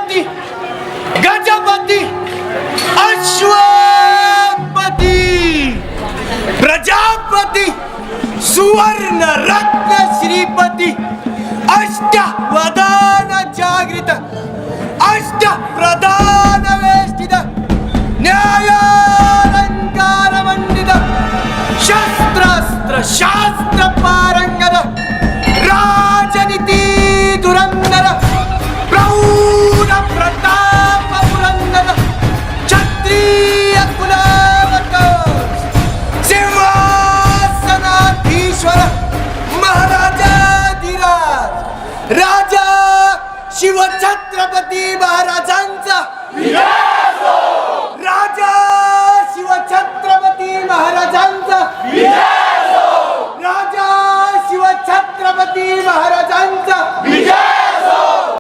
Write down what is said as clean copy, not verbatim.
गणपती गजपती अश्वपती प्रजापती सुवर्ण रत्न श्रीपती अष्टवदान जागृत अष्ट प्रधान वेष्टित न्यायालंकार मंडित शस्त्रास्त्र शास्त्र पारंगत राजनीती धुरंधर प्रौढ प्रताप पुरंदर क्षत्रिय कुलावतंस सिंहासनाधीश्वर महाराजाधिराज राजा शिवछत्रपती महाराजांचा राजा शिवछत्रपती महाराजांचा राजा शिवछत्रपती महाराजांचा